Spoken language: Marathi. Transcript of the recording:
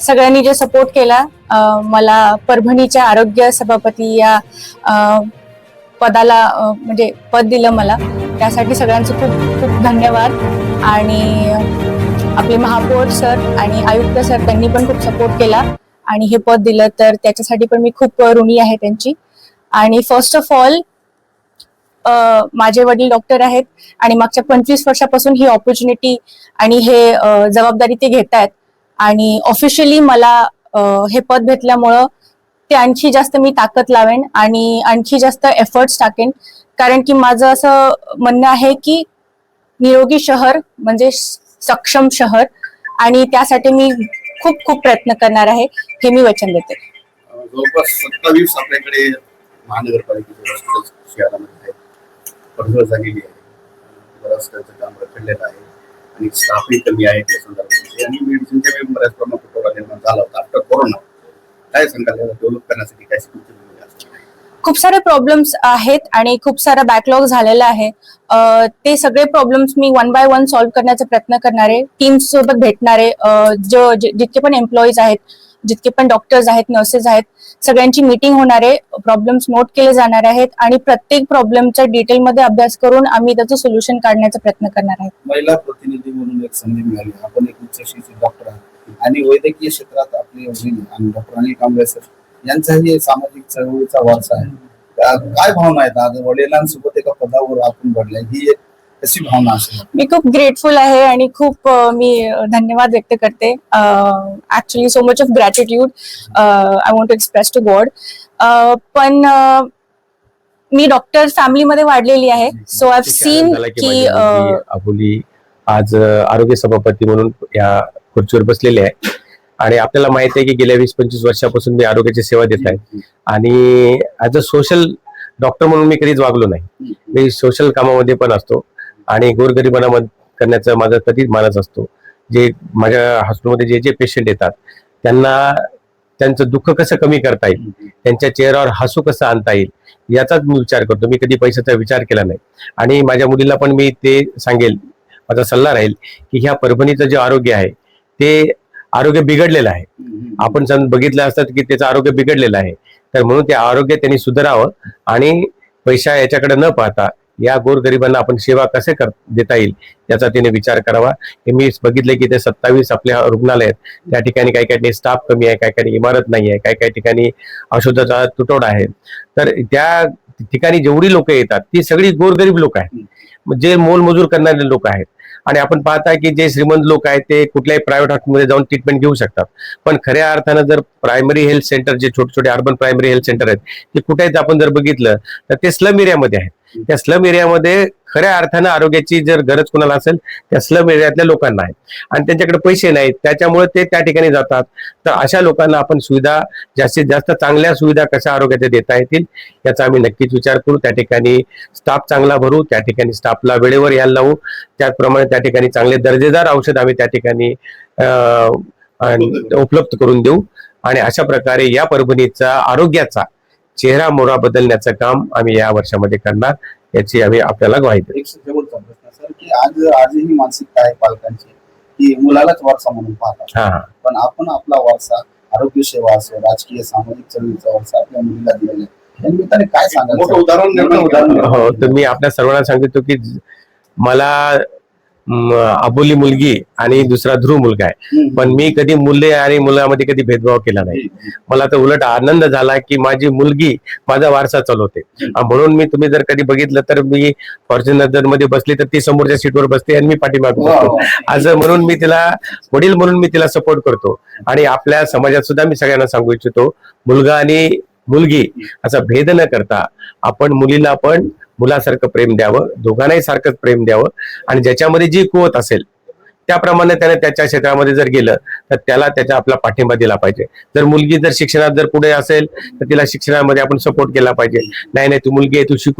सगळ्यांनी जे सपोर्ट केला, मला परभणीच्या आरोग्य सभापती या पदाला म्हणजे पद दिलं मला, त्यासाठी सगळ्यांचे खूप खूप धन्यवाद. आणि आपले महापौर सर आणि आयुक्त सर त्यांनी पण खूप सपोर्ट केला आणि हे पद दिलं, तर त्याच्यासाठी पण मी खूप ऋणी आहे त्यांची. आणि फर्स्ट ऑफ ऑल माझे वडील डॉक्टर आहेत आणि मागच्या 25 वर्षापासून ही ऑपॉर्च्युनिटी आणि हे जबाबदारी ते घेत आहेत आणि ऑफिशियली मला हे पद भेटल्यामुळं ते आणखी जास्त मी ताकद लावेन आणि आणखी जास्त एफर्ट्स टाकेन. कारण की माझं असं म्हणणं आहे की निरोगी शहर म्हणजे सक्षम शहर, आणि त्यासाठी मी खूप खूप प्रयत्न करणार आहे, हे मी वचन देते. जवळपास 27 आपल्याकडे महानगरपालिकेचे शहरामध्ये पडझड झालेली आहे, बऱ्याच त्याचं काम रखडलेलं आहे आणि स्टाफही कमी आहे त्या संदर्भामध्ये, आणि मेडिसिनच्या बऱ्याच प्रमाणात तुटवडा निर्माण झाला होता आफ्टर कोरोना. काय सांगाल डेव्हलप करण्यासाठी काय स्कीमची भूमिका असते? खूप सारे प्रॉब्लेम्स आहेत आणि खूप सारा बॅकलॉग झालेला आहे. ते सगळे problems me one by one solve करण्याचा प्रयत्न करणारे, टीम सोबत भेटणारे, जितके पण एम्प्लॉईज आहेत, जितके पण डॉक्टर्स आहेत, नर्सेस आहेत, सगळ्यांची मीटिंग होणार आहे, प्रॉब्लेम्स नोट केले जाणार आहेत आणि प्रत्येक प्रॉब्लेमचा डिटेलमध्ये अभ्यास करून आम्ही त्याचं सोल्युशन काढण्याचा प्रयत्न करणार आहे. महिला प्रतिनिधी म्हणून एक संधी मिळाली, आपण एक उच्च शिक्षित डॉक्टर आहात आणि वैद्यकीय क्षेत्रात आपले वडील आणि डॉक्टर अनिल कांबळे सर यांचाही सामाजिक चळवळीचा वारसा आहे. काय भावना आहेत आज वडिलांसोबत एका पदावर आपण घडलाय, ही एक कशी भावना असेल? मी खूप ग्रेटफुल आहे आणि खूप मी धन्यवाद व्यक्त करते. Actually so much of gratitude I want to express to God. पण मी डॉक्टर फॅमिलीमध्ये वाढलेली आहे, सो आय हॅव सीन की अबोली आज आरोग्य सभापती म्हणून या खुर्चीवर बसलेले आहे आणि आपल्याला माहिती आहे की गेल्या 20-25 वर्षापासून मी आरोग्याची सेवा देत आहे आणि ऍज अ सोशल डॉक्टर म्हणून मी कधीच वागलो नाही. मी सोशल कामामध्ये पण असतो आणि गोरगरिबांना मदत करण्याचा माझा कधीच मानस असतो. जे माझ्या हॉस्पिटलमध्ये जे जे पेशंट येतात त्यांना त्यांचं दुःख कसं कमी करता येईल, त्यांच्या चेहऱ्यावर हसू कसं आणता येईल याचाच मी विचार करतो. मी कधी पैशाचा विचार केला नाही आणि माझ्या मुलीला पण मी ते सांगेल, माझा सल्ला राहील की ह्या परभणीचं जे आरोग्य आहे ते आरोग्य बिघडलेलं आहे. आपण बघितलं असतं की त्याचं आरोग्य बिघडलेलं आहे, तर म्हणून ते आरोग्य त्यांनी सुधारावं आणि पैसा याच्याकडे न पाहता या गोरगरिबांना आपण सेवा कसे देता येईल याचा तिने विचार करावा. हे मी बघितले की ते 27 आपल्या रुग्णालय आहेत, त्या ठिकाणी काही काही स्टाफ कमी आहे, काही काही इमारत नाही आहे, काही काही ठिकाणी औषधाचा तुटवडा आहे. तर त्या ठिकाणी जेवढी लोक येतात ती सगळी गोरगरीब लोक आहेत, जे मोलमजूर करणारे लोक आहेत. आणि आपण पाहता की जे श्रीमंत लोक आहेत ते कुठल्याही प्रायव्हेट हॉस्पिटलमध्ये जाऊन ट्रीटमेंट घेऊ शकतात, पण खऱ्या अर्थानं जर प्रायमरी हेल्थ सेंटर जे छोटे छोटे अर्बन प्रायमरी हेल्थ सेंटर आहेत ते कुठे आहेत आपण जर बघितलं तर ते स्लम एरियामध्ये आहेत. त्या स्लम एरियामध्ये खऱ्या अर्थानं आरोग्याची जर गरज कोणाला असेल त्या स्लम एरियातल्या लोकांना आहे आणि त्यांच्याकडे पैसे नाहीत, त्याच्यामुळे ते त्या ठिकाणी जातात. तर अशा लोकांना आपण सुविधा जास्तीत जास्त चांगल्या सुविधा कशा आरोग्याच्या देता येतील याचा आम्ही नक्कीच विचार करू. त्या ठिकाणी स्टाफ चांगला भरू, त्या ठिकाणी स्टाफला वेळेवर यायला लावू, त्याचप्रमाणे त्या ठिकाणी चांगले दर्जेदार औषध आम्ही त्या ठिकाणी उपलब्ध करून देऊ आणि अशा प्रकारे या परभणीचा आरोग्याचा चेहरा मोहरा बदलण्याचं काम आम्ही या वर्षामध्ये करणार याची आम्ही आपल्याला ग्वाही देऊ. सर की आजही मानसिकता आहे पालकांची की मुलालाच वारसा म्हणून पाहतात, पण आपण आपला वारसा आरोग्य सेवा असो, राजकीय सामाजिक चळवळीचा वारसा आपल्या मुलीला दिलेला आहे. या निमित्ताने काय सांगाल? उदाहरण हो, तर मी आपल्या सर्वांना सांगतो की मला अबोली मुलगी आणि दुसरा ध्रुव मुलगा आहे, पण मी कधी मुले आणि मुलामध्ये कधी भेदभाव केला नाही. मला तर उलट आनंद झाला की माझी मुलगी माझा वारसा चालवते. म्हणून मी तुम्ही जर कधी बघितलं तर मी फॉर्च्युनर मध्ये बसली तर ती समोरच्या सीटवर बसते आणि मी पाठीमागे बसतो. असं म्हणून मी तिला वडील म्हणून मी तिला सपोर्ट करतो. आणि आपल्या समाजात सुद्धा मी सगळ्यांना सांगू इच्छितो, मुलगा आणि मुलगी असा भेद न करता आपण मुलीला पण मुलासारखं प्रेम द्यावं, दोघांनाही सारखंच प्रेम द्यावं आणि ज्याच्यामध्ये जी कुवत असेल त्याप्रमाणे त्याने त्याच्या क्षेत्रामध्ये जर गेलं तर त्याला त्याचा आपला पाठिंबा दिला पाहिजे. जर मुलगी जर शिक्षणात जर पुढे असेल तर तिला शिक्षणामध्ये आपण सपोर्ट केला पाहिजे. नाही तू मुलगी आहे, तू शिकू